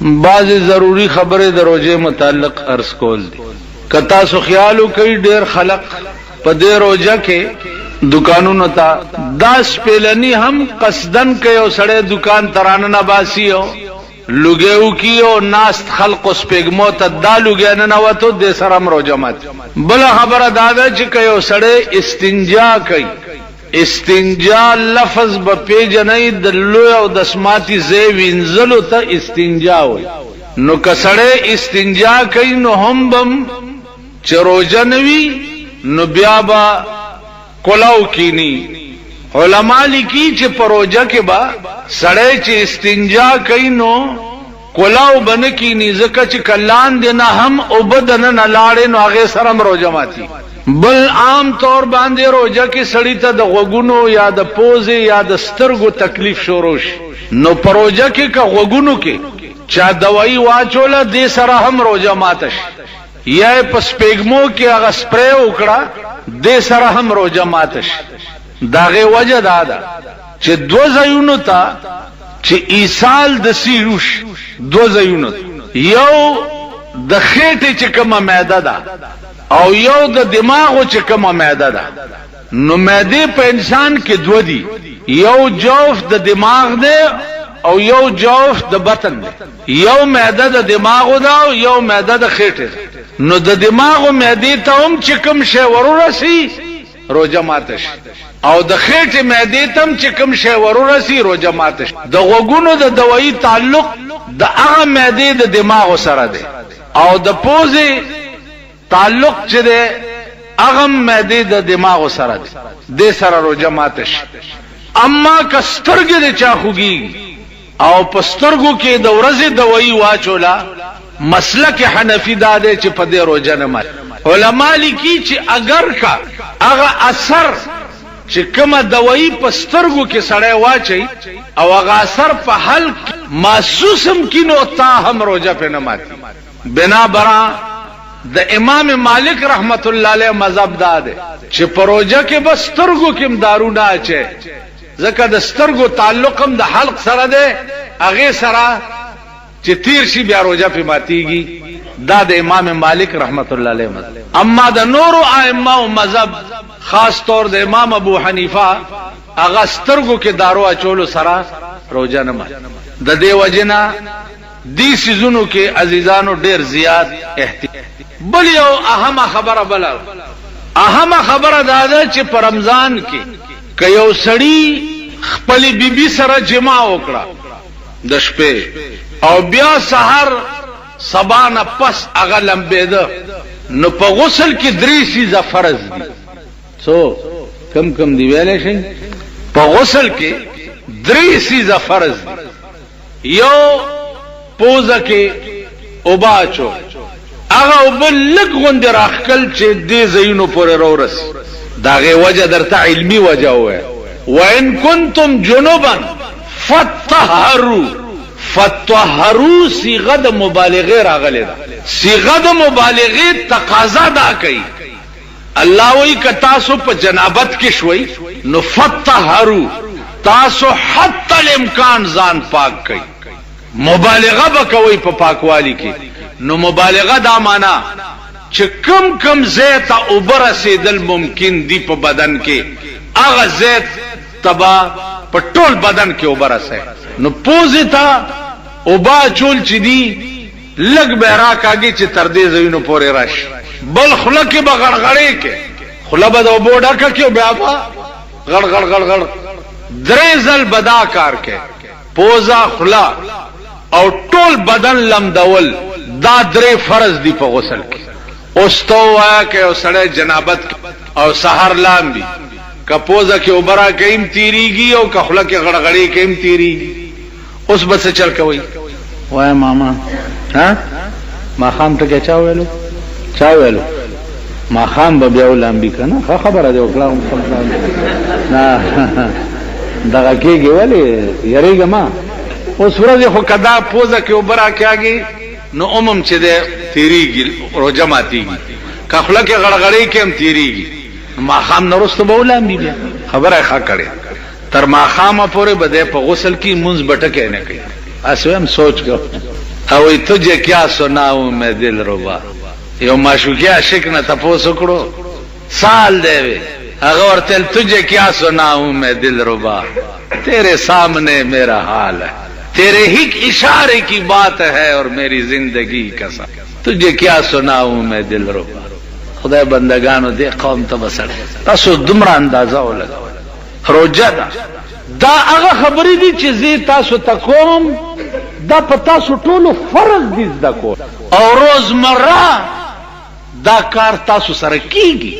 بعض ضروری خبره د روزه متعلق عرض کول دي. کتا سو خیالو کوي ډیر خلق په دې روزه کې دکانونو ته داس پیلنی هم قصدن کوي او سړی دکان ترانه نه باسیو لګیو کیو ناست خلق سپګمو ته دا لګی نه نوته د سرم روزه مات. بل خبره دادا چې کوي سړی استنجا کوي. استنجا لفظ به پیژنې د لوی او د سماتی زی وینځلو ته استنجا وای. نو کسړې استنجا کوي نو هم بم چروجه نوي نو بیا با کلاو کینی. علماء لیکي چې پروجه کې با سړې چې استنجا کوي نو کلاو بن کینی ځکه چې کلان دینا هم او بدن نه لاړې نو هغه سره روزه ماتي. بل عام طور باندې روزه کې سړی ته د غوګونو یا د پوزې یا د سترګو تکلیف شروع شي نو پروژه کې که غوګونو کې چا دوايي واچوله دې سره هم روزه ماته شي یا په سپېګمو کې هغه سپری وکړه دې سره هم روزه ماته شي. داغه وجه دا ده چې دو ځایونو ته چې ایصال د سیروش دو ځایونو یو د خېټې چې کومه معده ده او یو د دماغو چې کومه معده ده. نو معده په انسان کې دو دي، یو جوف د دماغ ده او یو جوف د بطن ده. یو معده د دماغو ده او یو معده د خېټې ده. نو د دماغو معده ته هم چې کوم شی ورورسي روزه ماته شي او د خېټې معده ته هم چې کوم شی ورورسي روزه ماته شي. د غوګونو د دوايي تعلق د هغه معده د دماغو سره ده او د پوزې تعلق چې ده اغم معده د دماغ سره ده د سره روزه ماته شي. اما کسترګې د چا خوږي او پسترګو کې د ورځې دوايي واچولا مسلک حنفی دا ده چې په دې روزه نه مات. علما لیکي چې اگر کا هغه اثر چې کومه دوايي پسترګو کې سړی واچي او هغه اثر په حل محسوسم کینو تا هم روزه په نه مات. بنا برا د امام مالک رحمت الله علیه مذهب داده چې پروژه کې بس سترګو کې دارو نه اچي ځکه د سترګو تعلق هم د حلق سره ده هغه سره چې تیر شي بیا روزه په ماتيږي. دا د امام مالک رحمت الله علیه مذهب. اما د نور ائمه او مذهب خاص طور د امام ابو حنیفه هغه سترګو کې دارو اچولو سره روزه نه مات. د دې وجنا دې سيزونو کې عزیزانو ډېر زیات احتیاط. بل یو اهم خبره بل اهم خبره دا ده چې په رمضان کې که یو سړی خپل بیبي سره جما وکړه د شپې او بیا سحر سبا نه پس هغه لمبېده نو په غسل کې درې سیزه فرض دي. څو کم دی ویلې شي په غسل کې درې سیزه فرض دي. یو پوزه کې اوباچو هغه وبل لګ غوند راخل چې دې زینو پر رورس داغه وجه درته علمی وجه وای. وان کنتم جنبا فطهروا صيغه د مبالغه راغله ده. صيغه د مبالغه تقاضا دا کوي. الله وی ک تاسو په جنابت کې شوي نو فطهروا تاسو حتی الامکان ځان پاک کوي. مبالغه وکوي په پاکوالي کې. نو مبالغه دا معنا چې کم زیت او برسیدل ممکن دی په بدن کې هغه زیت تبا په ټول بدن کې وبرسه. نو پوزتا او با چول چې دی لګ بهرا کاږي چې تر دې زوینو پورې راشي. بل خله کې بغړغړې کې خله به د بوډا کې بیا غړ غړ غړ غړ درې ځل بدا کار کې پوزا خلا او ټول بدن لمدول دا درې فرض دی په غسل کې. اوس تو وایا کې او سړی جنابت او سحر لامبي کپوزه کې وبرا کېم تیریږي او کخله کې غړغړې کېم تیریږي. اوس بس چل کوي وای ماما ها ما خام ته چا ویلو ما خام به بیا لامبي کنه خبره دی وکړه نه دغه کېږي ولی یریګه ما اوس ورځ خو کدا پوزه کې وبرا کېږي نو عموم چې ده تیریږي روزه ماتيږي کخله کې غړغړې کې هم تیریږي. ما خام نورسته بولم بیا خبره ښه کړي تر ما خامه پورې بده په غسل کې منځ بټکه نه کوي. اسوم سوچ کو او تجھے کیا سناؤں میں دل ربا یو معشوقی عاشق نہ تپوس کړو سال دے وے اگر تل تجھے کیا سناؤں میں دل ربا تیرے سامنے میرا حال ہے تیرے ہی اشارے کی بات ہے اور میری زندگی کا سا تجھے کیا سناؤں میں دل ربا خدای بندگانو دے قوم ته بسړ تاسو دومره اندازه ولګ روجه دا هغه خبرې دي چې زه تاسو ته کوم دا په تاسو ټولو فرض دي زده کول او روزمره دا کار تاسو سره کیږي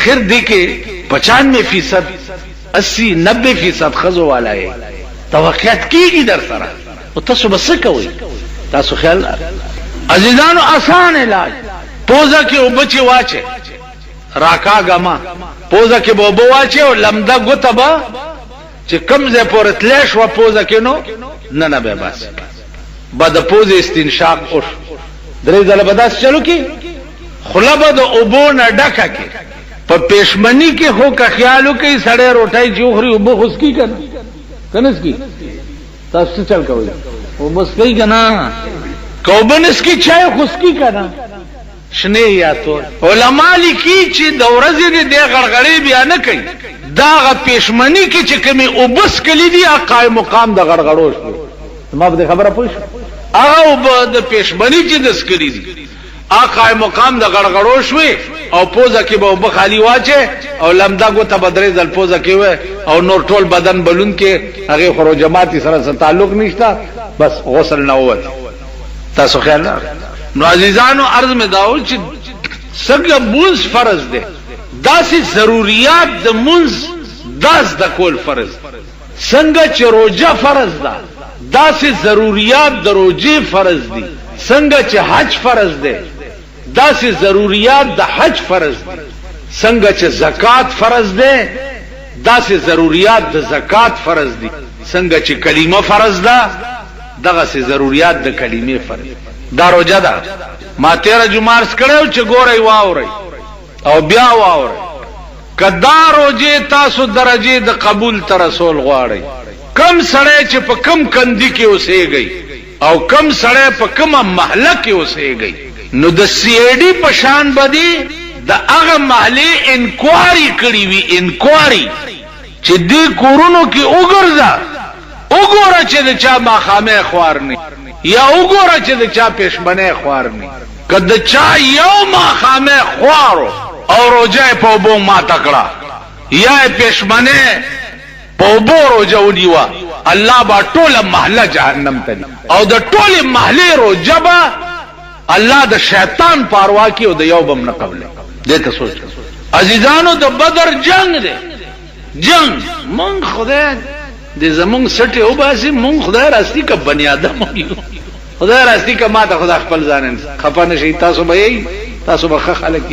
خیر دی کې 95% 80-90% خزو والا ہے توقعات کیږي در سره او تاسو بس کوئ تاسو خیال عزیزانو آسان علاج پوزا کې وبچي واچه راکا غما پوزا کې بوبو واچه او لمدا غتبا چې کمزه پورت لیش و پوزا کې نو نه به بس بعد پوز استنشاق اوش درې ځله بداس چلو کې خلبه د اوبو نه ډکه کې په پېشمنی کې هو که خیالو کې سړی روټای جوخري اوبو خسکی کنه کنس کی تاسو چل کوي او بس کوي کنه کوبنس کی چای خسکی کنه شنه یا تو علماء لیکي چې د ورځې د غړغړې بیا نه کوي دا غ پېشمنی کې چې کومي اوبس کلی دی قائم مقام د غړغړو شو ما به خبره پوښ هغه د پېشمنی چې د سکري دي قائم مقام د غړغړو شوي او پوزا کې به بخالي واچه او لمدا ګوته بدرې ځل پوزا کې و او نور ټول بدن بلون کې هغه خرو جماعتي سره تعلق نشته بس غسل نه ووت تاسو خیال نو عزیزانو عرض میں داو چې څنګه منځ فرض ده داسې ضرورت د منځ داس د کول فرض څنګه چې روزه فرض ده داسې ضرورت د روزه فرض دي څنګه چې حج فرض ده داسې ضرورت د حج فرض دي څنګه چې زکات فرض ده داسې ضرورت د زکات فرض دي څنګه چې کلمه فرض ده دغه سي ضرورت د کلمې فرض دا روزه ده ما 13 جمعه سکړو چې ګورای واوري او بیا واوري کدا روزه تاسو درجه د قبول تر رسول غواړي کم سړی چې په کم کندي کې اوسېږي او کم سړی په کومه محله کې اوسېږي نو د سی ای ډی په شان بدی د هغه محله انکوایری کړی وی انکوایری چې دې کورونو کې وګوره چې د چا ماخامه خوارني یا وګوره چې د چا پېشمنه خوارني کله چا یو ماخامه خوارو او روزه په بو ما تکړه یا پېشمنه په بو روزه ونیوا الله با ټوله محله جهنم ته او د ټوله محله روزه با الله د شیطان پاروا کی او د یو بم نه قبل دې ته سوچ عزیزانو د بدر جنگ دی جنگ مونږ خدای دې زمونږ سټه او باسي مونږ خدای راستی کا بنی آدم یو خدای راستی کا ما ته خدای خپل ځان خپه نشي تاسو به تاسو به خلک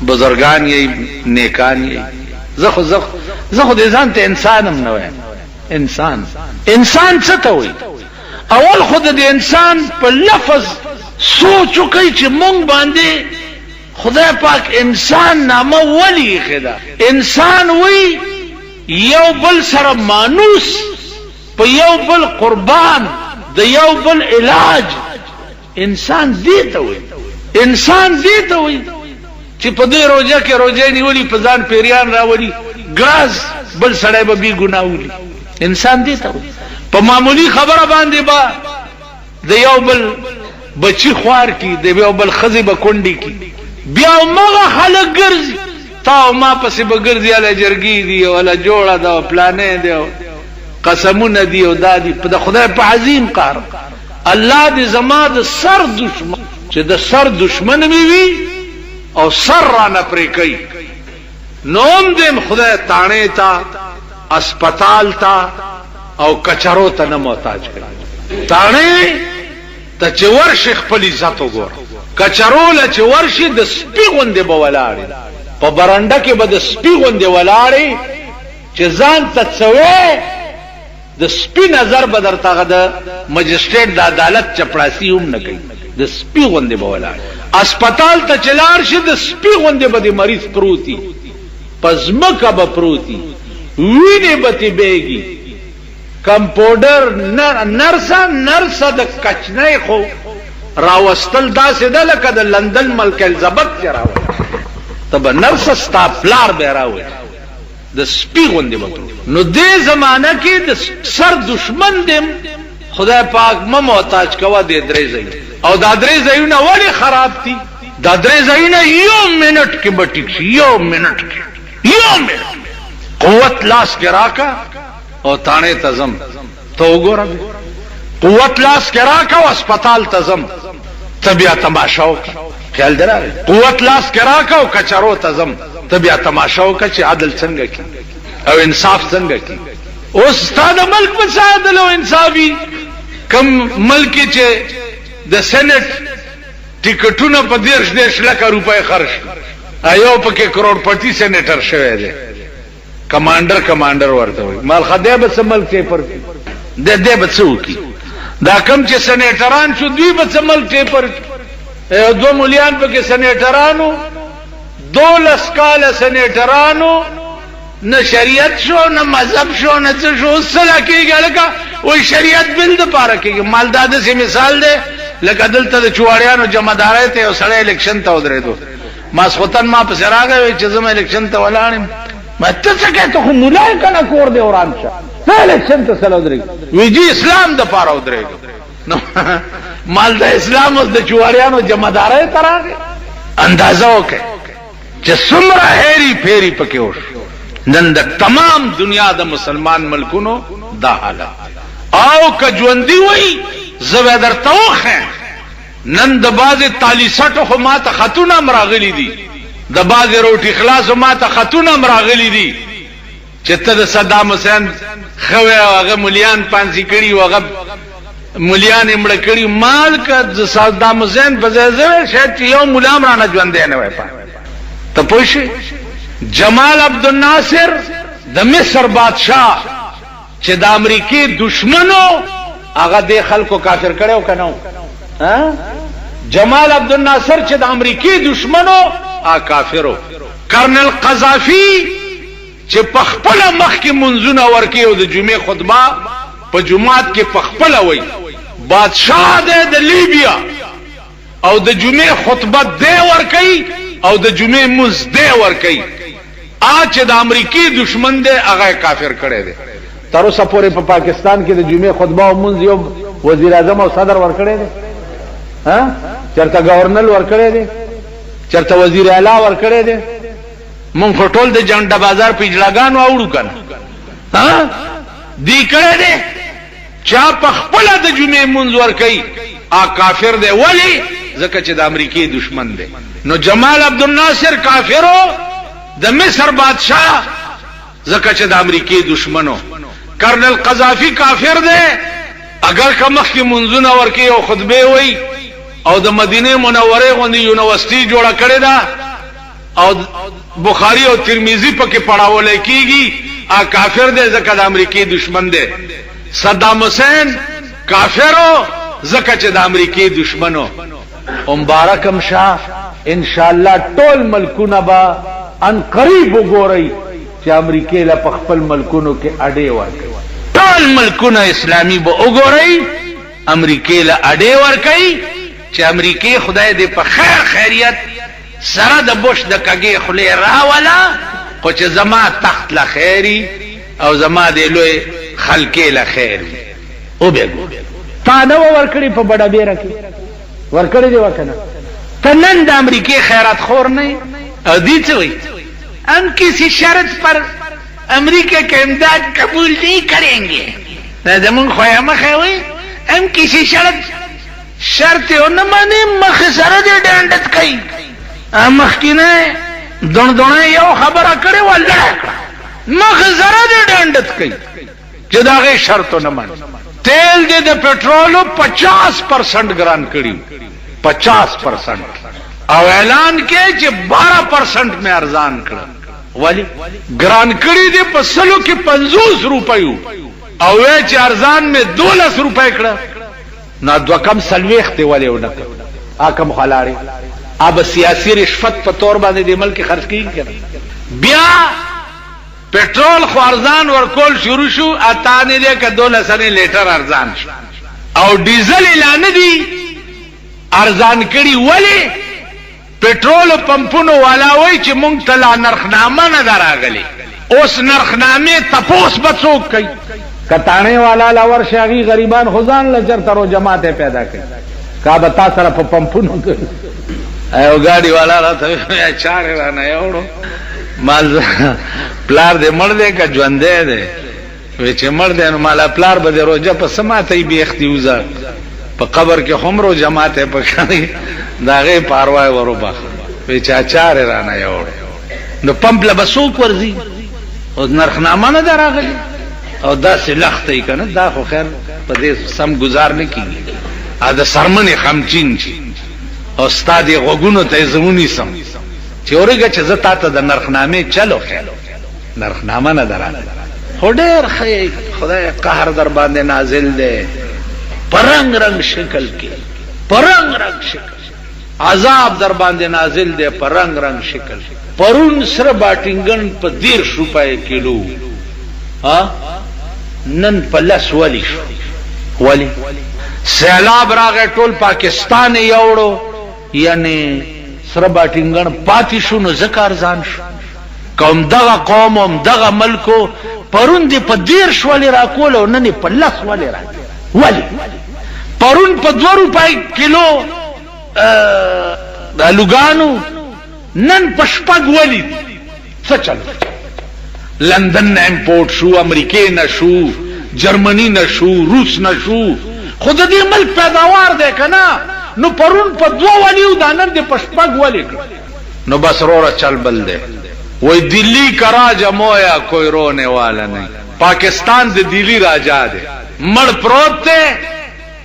بزرگان یې نیکان یې زخو دې ځان ته انسانم نه وای انسان څه ته وای اول خود دې انسان په لفظ سوچ کوي چې مونږ باندې خدای پاک انسان نامه ولی خدا انسان وی یو بل سره مانوس په یو بل قربان د یو بل علاج انسان دیته وي چې په دې روزه کې روزه نیولي په ځان پیریان راولي ګراز بل سړی به بي ګناولي انسان دیته وي په معمولی خبره باندې با د یو بل بچی خوار کی د یو بل خزي به کونډي کی بیا مغه خلک ګرځي تا ما پسې به ګرځي اله جرګي دی ولا جوړه دا پلانې دی قسمونه دی او دادی په خدای په عظیم قهر الله دې زما د سر دشمن چې د سر دشمن می وي او سر را نه پرې کوي نوم دې خدای تانه تا اسپیټال تا او کچرو ته نه محتاج کړي تانه ته چې ورشي خپل عزت وګور کچرول چې ورشي د سپي غوندې بولاړي په برانډه کې به د سپي غوندې ولاړي چې ځان ته څوي د سپي نظر به درته د مجسټریټ د عدالت چپړاسي هم نه کوي د سپي غوندې بولاړي اسپیټال ته چلار شي د سپي غوندې به د مریض پروتي پزمکه به پروتي ویني به تی بیگی کمپاوډر نرسه د کچنۍ خو راوستل داسې ده لکه د لندن ملک الزبت چې راوړي ته به نرس ستا پلار به راوړي د سپي غوندې به نو دې زمانه کې د سر دشمن دې خدای پاک مه محتاج کوه دې درې ځایونه او دا درې ځایونه ولې خراب دي دا درې ځایونه یو منټ کې به ټیک شي یو منټ کې یو منټ قوت لاس کې راکا او تاڼې ته ځم ته وګوره قوت لاس کې راکا او اسپتال ته ځم ته بیا تماشا وکړه خیال دی راغلی قوت لاس کې راکا او کچرو ته ځم ته بیا تماشا وکړه چې عدل څنګه کړي او انصاف څنګه کړي اوس ستا د ملک په څه عدل او انصاف وي کم ملک چې د سینټ ټیکټونه په 10 لکه روپۍ خرج ایو پکې کروڑپتی سینیټر شوی دی کمانډر ورته وي مال خدای به څه ملک ټیپر دې به څه وکړي دا کم چې سینیټران شو دوی به څه ملک ټیپر دو ملیان پکې سینیټرانو 12 کاله سینیټرانو نه شریعت شو نه مذهب شو نه څه شو سره کېږي لکه وای شریعت بل د پاره کېږي مالداد سي مثال دی لکه دلته د چواريانو جمعداري ته یو سړی الیکشن ته ودرېدو ما سوتن ما پس راغی چې زما الیکشن ته ولاړم ما ته څه کوي ته مولای کنه کور دی وران شه ته الیکشن ته سره ودرېږي ویجی اسلام د پاره ودرېږي نو مال د اسلام او د چواريانو جمعداري ته راغی اندازه وکړه چې څومره هېری پھیری پکې وش نن د تمام دنیا د مسلمان ملکونو دا حالت او کجوندی وای زو درته وخه نن د باز تالی سټو خو ما ته خاتونه مراغلی دي د باز روټي خلاص ما ته خاتونه مراغلی دي چې ته د صدام حسین خوي هغه مليان پانسي کړي هغه مليان امړ کړي مال ک د صدام حسین په ځای شاید یو ملام را نه ژوند نه وای ته پوښي جمال عبد الناصر د مصر بادشاہ چې د امریکای دشمنو هغه د خلکو کافر کړو کنه جمال عبد الناصر چې د امریکای دشمنو هغه کافرو کرنل قذافی چې په خپل مخ کې منځونه ورکی او د جمعې خطبه په جمعات کې په خپل وای بادشاہ د لیبیا او د جمعې خطبه دی ورکی او د جمعې منځ دی ورکی چې د امریکای دشمن دی هغه کافر کړي دي تر اوسه پورې په پاکستان کې د جمعې خطبه او منځ یو وزیر اعظم او صدر ورکړي دي چرته گورنر ورکړي دي چرته وزیر اعلی ورکړي دي مونږ ټول د جنډه بازار پیجلاګانو اوړو کنه دی کړي دي چا په خپل د جمعې منځ ورکړي کافر دی ولی ځکه چې د امریکای دشمن دی نو جمال عبد الناصر کافرو د مصر بادشاہ زکه چې د امریکای دشمنو کرنل قذافی کافر دی اگر کمخ کې منځونه ورکی او خطبه وای او د مدینه منوره غوندي یونیورسيټي جوړه کړې ده او بخاری او ترمذی پکې پڑھاول کیږي کافر دی زکه د امریکای دشمن دی صدام حسین کافرو زکه چې د امریکای دشمنو مبارکم شاه ان شاء الله ټول ملکونه با ان قریب وګورئ چې امریکای له خپل ملکونو کې اډې ورکړي ټول ملکونه اسلامي به وګورئ امریکای له اډې ورکړي چې امریکای خدای دې په خیر خیریت سره د بوش د کګي خله راولا خو چې زما تخت له خیری او زما دې لوی خلکې له خیر او به تا نو ورکړي په بڑا بیره کې ورکړي دی وکنه تنن د امریکای خیرات خور نه ادي څه وي हम किसी शर्त पर अमेरिका का इमदाद कबूल नहीं करेंगे जमन खोया मखे हुई हम किसी शर्त न माने मखसर दे डांडत कई मखकिने दोने यो खबर करे वाला मखसर दे डांडत कई जदागे शर्त न मान तेल दे पेट्रोल 50% ग्रान करी 50% او اعلان کې چې 12% में ارزان کړ ولی ګران کړی دی په سلو کې 50 روپیو او چې ارزان میں 12 روپے کړ نو دو کم سلويخ دی ولی ونک اکم خلاړي اب سیاسی رشوت په تور باندې د ملک خرج کیږي بیا پټرول خو ارزان ورکول شروع شو اتانه دې ک 12 سنه لیټر ارزان شو او ډیزل اعلان دی ارزان کړي ولی پټرول پمپونو والا وای چې مونږ ته لا نرخنامه نه دراغلي اوس نرخنامه تپوس بڅوک کوي کتانے والا لا ورشاغي غریبان خدان لچر ترو جماعت پیدا کړي کا بتا سره په پمپونو ایو گاڑی والا راته چاره را نه یوړو مال پلار دې مړ دې کا ژوندې دې وی چې مړ دې نو مال پلار به روزه په سماته بي اختیوزا په قبر کې همرو جماعت په کړي داغه پاروای ورو باخ وی چې چاره را نه یوړو نو پمپ له بسوک ورزي او نرخنامه نه دراغلي او دا سلخت یې کنه دا خو خیر په دې سم گزار نه کیږي ا د سرمنې خمچین چی او استاد غوګونو ته زمونی سم چې اورګه چې زتا ته د نرخنامه چلو خیر نرخنامه نه دراله هډر خی خدای قهر در باندې نازل دی پرنګ رنگ شکل کې پرنګ رنگ شکل عذاب در باندې نازل دی پرنګ رنگ شکل پرون سره باټینګن په 10 روپے کیلو ها نن پلس ولی شو ولی سیلاب راغی ټول پاکستان یوړو یعنی سره باټینګن پاتې شو نو ذکر ځان شو کوم دغه قوم هم دغه ملکو پرون دی په 10 ولی راکول او نن په لس ولی راکول ولی پرون په 2 روپے کیلو لوګانو نن په شپږ ولی څه چل لندن نه امپورټ شو امریکای نه شو جرمنی نه شو روس نه شو خود دې ملک پیداوار دی کنه نو پرون په 2 ولیو دانن دې په شپږ ولی نو بس روړه چل بل دی وای دلی کا راجا مویا کوئی رونے والا نہیں پاکستان دے دلی راجا دے مڑ پروت تے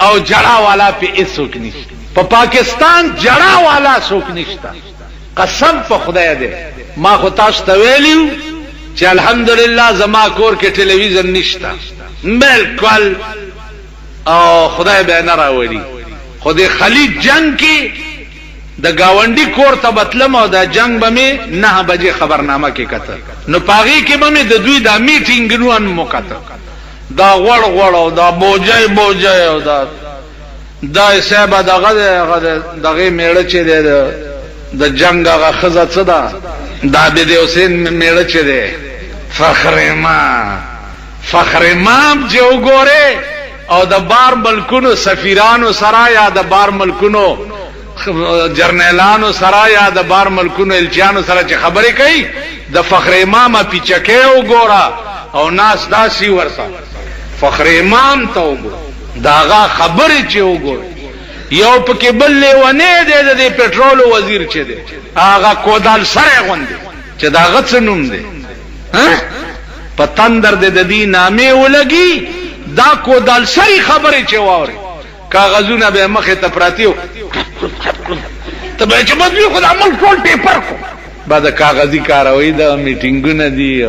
او جڑا والا پہ اس سوک نشتا پا پاکستان جڑا والا سوک نشتا قسم پا خدای دے ما خطاش تویلیو چی الحمدللہ زما کور کے ٹیلیویزن نشتا بلکل او خدای بے نراولی خدای خلیج جنگ کی د گاونډي کور ته بتلم او د جنگ بمه 9 بجې خبرنامه کې کتل نو پاغي کې بمه د دوی د میټینګ نوان موکته دا غړ او دا بوجای او دا صاحب دغه میړه چې د جنگ هغه خزه څه ده دا د حسین میړه چې ده فخر امام چې وګوره او د بار ملکونو سفیرانو سره یا د بار ملکونو جرنیلانو سره یا د بار ملکونو الچیانو سره چې خبرې کوي د فخر امام پیچکه وګوره او ناس داسي ورسا فخر امام ته وګوره داغه خبرې چې وګوره یو پکې بل لیونه دی د پټرول وزیر چې دی هغه کودال سره غوندي چې داغه څه نوم دی په تندر د دې نامې ولګي دا کودال سری خبرې چې واره کاغذونه به مخه ته پراتیو ته به چې بدوی خدای عمل ټول پیپر کو بعد کاغذی کاروي د میټینګونه دی